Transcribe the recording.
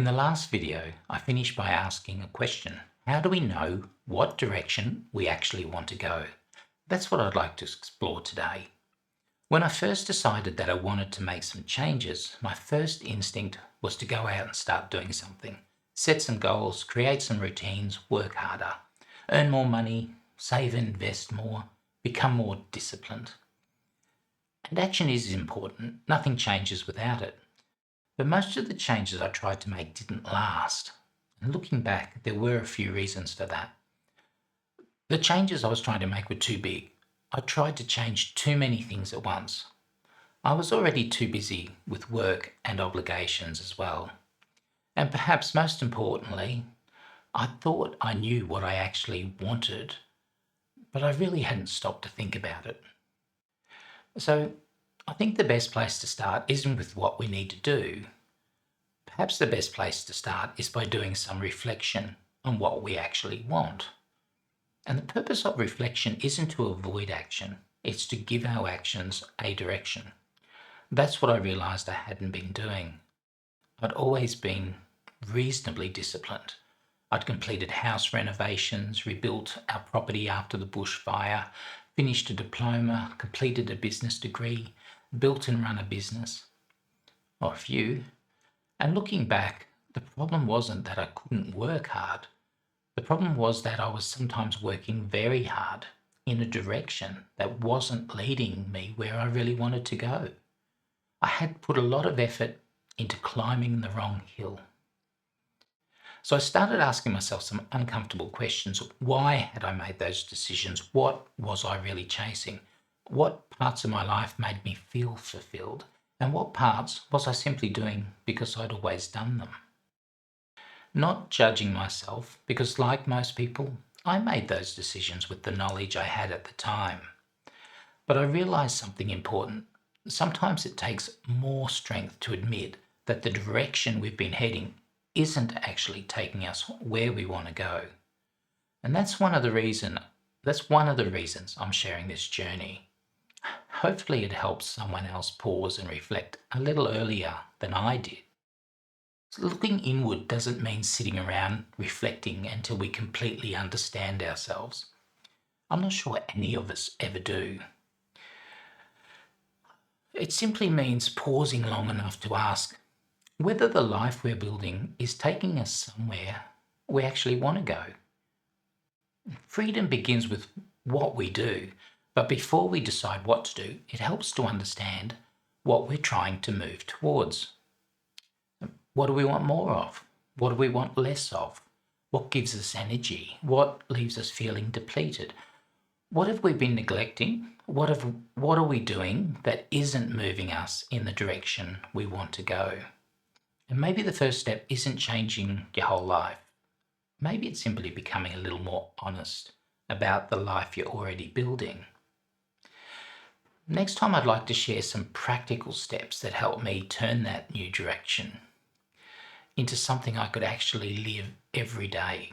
In the last video, I finished by asking a question. How do we know what direction we actually want to go? That's what I'd like to explore today. When I first decided that I wanted to make some changes, my first instinct was to go out and start doing something. Set some goals, create some routines, work harder, earn more money, save and invest more, become more disciplined. And action is important. Nothing changes without it. But most of the changes I tried to make didn't last. And looking back, there were a few reasons for that. The changes I was trying to make were too big. I tried to change too many things at once. I was already too busy with work and obligations as well. And perhaps most importantly, I thought I knew what I actually wanted, but I really hadn't stopped to think about it. So I think the best place to start isn't with what we need to do. Perhaps the best place to start is by doing some reflection on what we actually want. And the purpose of reflection isn't to avoid action, it's to give our actions a direction. That's what I realised I hadn't been doing. I'd always been reasonably disciplined. I'd completed house renovations, rebuilt our property after the bushfire, finished a diploma, completed a business degree, built and run a business, or a few. And looking back, the problem wasn't that I couldn't work hard. The problem was that I was sometimes working very hard in a direction that wasn't leading me where I really wanted to go. I had put a lot of effort into climbing the wrong hill. So I started asking myself some uncomfortable questions. Why had I made those decisions? What was I really chasing? What parts of my life made me feel fulfilled? And what parts was I simply doing because I'd always done them? Not judging myself, because like most people, I made those decisions with the knowledge I had at the time. But I realised something important. Sometimes it takes more strength to admit that the direction we've been heading isn't actually taking us where we want to go. And that's one of the reasons I'm sharing this journey. Hopefully it helps someone else pause and reflect a little earlier than I did. So looking inward doesn't mean sitting around reflecting until we completely understand ourselves. I'm not sure any of us ever do. It simply means pausing long enough to ask whether the life we're building is taking us somewhere we actually want to go. Freedom begins with what we do, but before we decide what to do, it helps to understand what we're trying to move towards. What do we want more of? What do we want less of? What gives us energy? What leaves us feeling depleted? What have we been neglecting? What are we doing that isn't moving us in the direction we want to go? And maybe the first step isn't changing your whole life. Maybe it's simply becoming a little more honest about the life you're already building. Next time I'd like to share some practical steps that help me turn that new direction into something I could actually live every day.